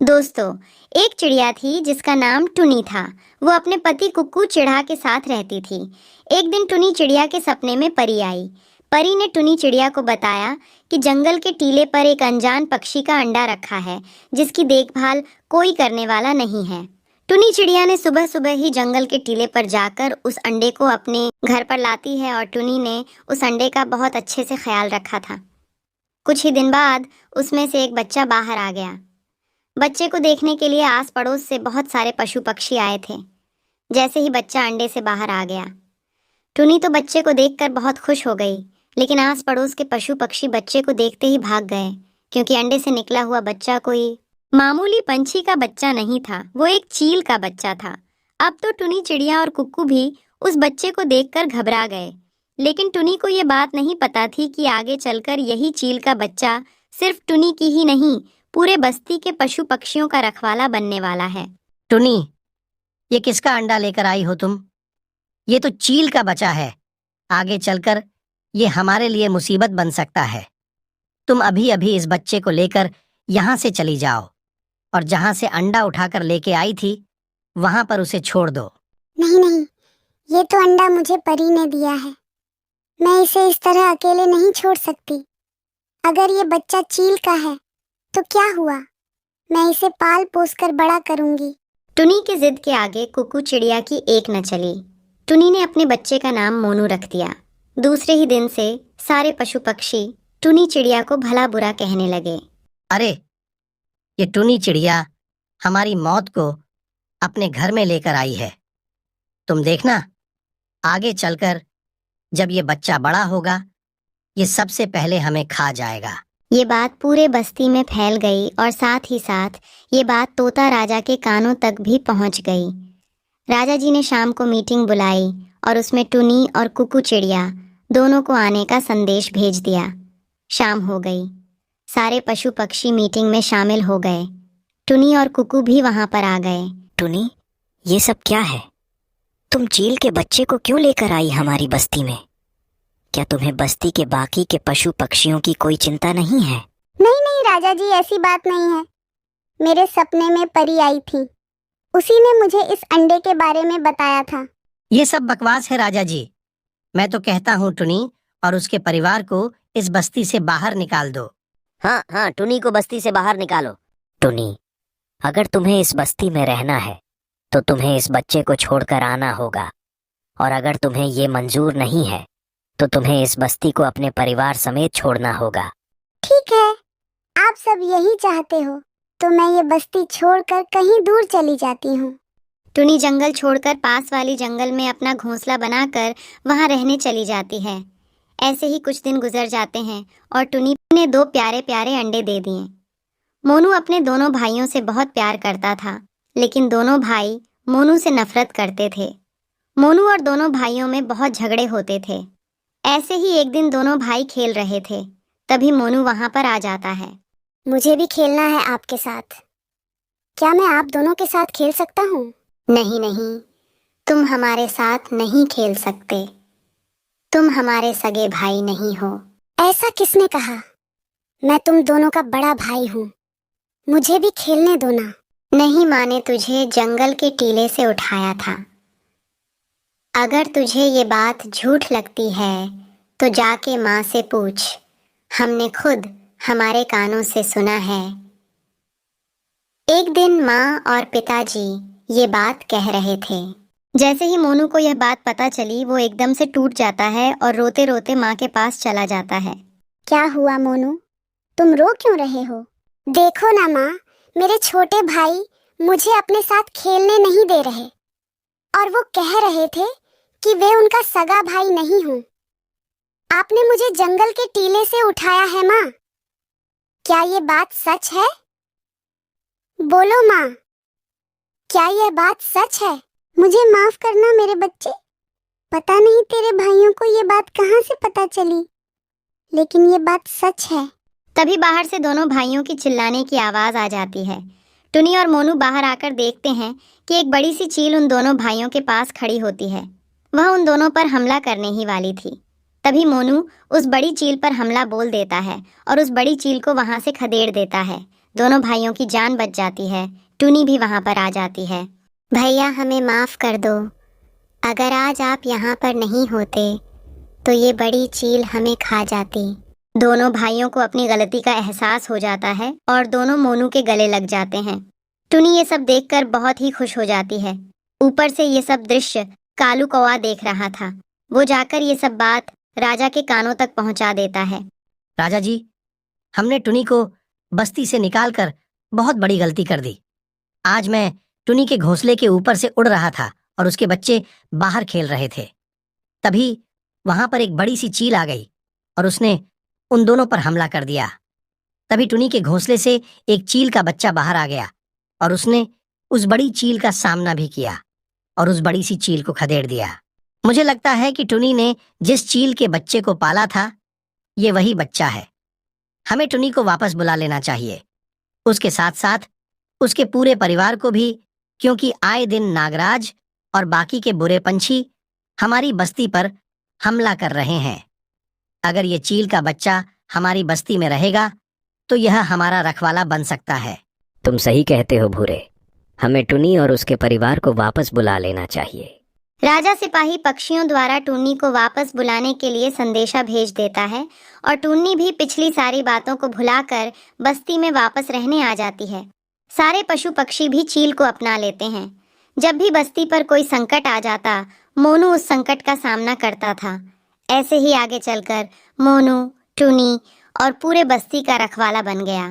दोस्तों, एक चिड़िया थी जिसका नाम टुनी था। वो अपने पति कुक्कू चिढ़ा के साथ रहती थी। एक दिन टुनी चिड़िया के सपने में परी आई। परी ने टुनी चिड़िया को बताया कि जंगल के टीले पर एक अनजान पक्षी का अंडा रखा है, जिसकी देखभाल कोई करने वाला नहीं है। टुनी चिड़िया ने सुबह सुबह ही जंगल के टीले पर जाकर उस अंडे को अपने घर पर लाती है और टुनी ने उस अंडे का बहुत अच्छे से ख्याल रखा था। कुछ ही दिन बाद उसमें से एक बच्चा बाहर आ गया। बच्चे को देखने के लिए आस पड़ोस से बहुत सारे पशु पक्षी आए थे। जैसे ही बच्चा अंडे से बाहर आ गया, टुनी तो बच्चे को देखकर बहुत खुश हो गई, लेकिन आस पड़ोस के पशु पक्षी बच्चे को देखते ही भाग गए, क्योंकि अंडे से निकला हुआ बच्चा कोई मामूली पंछी का बच्चा नहीं था, वो एक चील का बच्चा था। अब तो टुनी चिड़िया और कुक्कू भी उस बच्चे को देखकर घबरा गए, लेकिन टुनी को ये बात नहीं पता थी कि आगे चलकर यही चील का बच्चा सिर्फ टुनी की ही नहीं, पूरे बस्ती के पशु पक्षियों का रखवाला बनने वाला है। टुनी, ये किसका अंडा लेकर आई हो तुम? ये तो चील का बच्चा है। आगे चलकर ये हमारे लिए मुसीबत बन सकता है। तुम अभी अभी इस बच्चे को लेकर यहाँ से चली जाओ और जहाँ से अंडा उठाकर लेके आई थी वहां पर उसे छोड़ दो। नहीं नहीं, ये तो अंडा मुझे परी ने दिया है। मैं इसे इस तरह अकेले नहीं छोड़ सकती। अगर ये बच्चा चील का है तो क्या हुआ, मैं इसे पाल पोस कर बड़ा करूंगी। टुनी की जिद के आगे कुक्कू चिड़िया की एक न चली। टुनी ने अपने बच्चे का नाम मोनू रख दिया। दूसरे ही दिन से सारे पशु पक्षी टुनी चिड़िया को भला बुरा कहने लगे। अरे, ये टुनी चिड़िया हमारी मौत को अपने घर में लेकर आई है। तुम देखना, आगे चलकर जब ये बच्चा बड़ा होगा, ये सबसे पहले हमें खा जाएगा। ये बात पूरे बस्ती में फैल गई और साथ ही साथ ये बात तोता राजा के कानों तक भी पहुंच गई। राजा जी ने शाम को मीटिंग बुलाई और उसमें टुनी और कुक्कू चिड़िया दोनों को आने का संदेश भेज दिया। शाम हो गई, सारे पशु पक्षी मीटिंग में शामिल हो गए। टुनी और कुक्कू भी वहां पर आ गए। टुनी, ये सब क्या है? तुम चील के बच्चे को क्यों लेकर आई हमारी बस्ती में? क्या तुम्हें बस्ती के बाकी के पशु पक्षियों की कोई चिंता नहीं है? नहीं नहीं राजा जी, ऐसी बात नहीं है। मेरे सपने में परी आई थी, उसी ने मुझे इस अंडे के बारे में बताया था। ये सब बकवास है राजा जी। मैं तो कहता हूँ टुनी और उसके परिवार को इस बस्ती से बाहर निकाल दो। हाँ हाँ, टुनी को बस्ती से बाहर निकालो। टुनी, अगर तुम्हें इस बस्ती में रहना है तो तुम्हें इस बच्चे को छोड़कर आना होगा, और अगर तुम्हें ये मंजूर नहीं है तो तुम्हें इस बस्ती को अपने परिवार समेत छोड़ना होगा। ठीक है, आप सब यही चाहते हो तो मैं ये बस्ती छोड़कर कहीं दूर चली जाती हूँ। टुनी जंगल छोड़कर पास वाली जंगल में अपना घोंसला बनाकर वहां रहने चली जाती है। ऐसे ही कुछ दिन गुजर जाते हैं और टुनी ने 2 प्यारे प्यारे अंडे दे दिए। मोनू अपने दोनों भाइयों से बहुत प्यार करता था, लेकिन दोनों भाई मोनू से नफरत करते थे। मोनू और दोनों भाइयों में बहुत झगड़े होते थे। ऐसे ही एक दिन दोनों भाई खेल रहे थे, तभी मोनू वहां पर आ जाता है। मुझे भी खेलना है आपके साथ। क्या मैं आप दोनों के साथ खेल सकता हूँ? नहीं नहीं, तुम हमारे साथ नहीं खेल सकते। तुम हमारे सगे भाई नहीं हो। ऐसा किसने कहा? मैं तुम दोनों का बड़ा भाई हूँ, मुझे भी खेलने दो ना। नहीं माने तुझे जंगल के टीले से उठाया था। अगर तुझे ये बात झूठ लगती है तो जाके माँ से पूछ, हमने खुद हमारे कानों से सुना है। एक दिन माँ और पिताजी ये बात कह रहे थे। जैसे ही मोनू को यह बात पता चली, वो एकदम से टूट जाता है और रोते रोते माँ के पास चला जाता है। क्या हुआ मोनू, तुम रो क्यों रहे हो? देखो ना माँ, मेरे छोटे भाई मुझे अपने साथ खेलने नहीं दे रहे और वो कह रहे थे कि वे उनका सगा भाई नहीं हूँ। आपने मुझे जंगल के टीले से उठाया है माँ, क्या ये बात सच है? बोलो माँ, क्या यह बात सच है? मुझे माफ करना मेरे बच्चे, पता नहीं तेरे भाइयों को ये बात कहाँ से पता चली, लेकिन ये बात सच है। तभी बाहर से दोनों भाइयों की चिल्लाने की आवाज आ जाती है। टुनी और मोनू बाहर आकर देखते हैं कि एक बड़ी सी चील उन दोनों भाइयों के पास खड़ी होती है। वह उन दोनों पर हमला करने ही वाली थी। तभी मोनू उस बड़ी चील पर हमला बोल देता है और उस बड़ी चील को वहां से खदेड़ देता है। दोनों भाइयों की जान बच जाती है। टुनी भी वहां पर आ जाती है। भैया हमें माफ कर दो। अगर आज आप यहाँ पर नहीं होते तो ये बड़ी चील हमें खा जाती। दोनों भाइयों को अपनी गलती का एहसास हो जाता है और दोनों मोनू के गले लग जाते हैं। टुनी ये सब देखकर बहुत ही खुश हो जाती है। ऊपर से ये सब दृश्य कालू कौवा देख रहा था। वो जाकर ये सब बात राजा के कानों तक पहुंचा देता है। राजा जी, हमने टुनी को बस्ती से निकालकर बहुत बड़ी गलती कर दी। आज मैं टुनी के घोंसले के ऊपर से उड़ रहा था और उसके बच्चे बाहर खेल रहे थे। तभी वहां पर एक बड़ी सी चील आ गई और उसने उन दोनों पर हमला कर दिया। तभी टुनी के घोंसले से एक चील का बच्चा बाहर आ गया और उसने उस बड़ी चील का सामना भी किया और उस बड़ी सी चील को खदेड़ दिया। मुझे लगता है कि टुनी ने जिस चील के बच्चे को पाला था, ये वही बच्चा है। हमें टुनी को वापस बुला लेना चाहिए, उसके साथ साथ उसके पूरे परिवार को भी, क्योंकि आए दिन नागराज और बाकी के बुरे पंछी हमारी बस्ती पर हमला कर रहे हैं। अगर ये चील का बच्चा हमारी बस्ती में रहेगा तो यह हमारा रखवाला बन सकता है। तुम सही कहते हो भूरे, हमें टुनी और उसके परिवार को वापस बुला लेना चाहिए। राजा सिपाही पक्षियों द्वारा टुन्नी को वापस बुलाने के लिए संदेशा भेज देता है और टुन्नी भी पिछली सारी बातों को भुलाकर बस्ती में वापस रहने आ जाती है। सारे पशु पक्षी भी चील को अपना लेते हैं। जब भी बस्ती पर कोई संकट आ जाता, मोनू उस संकट का सामना करता था। ऐसे ही आगे चलकर मोनू, टुनी और पूरे बस्ती का रखवाला बन गया।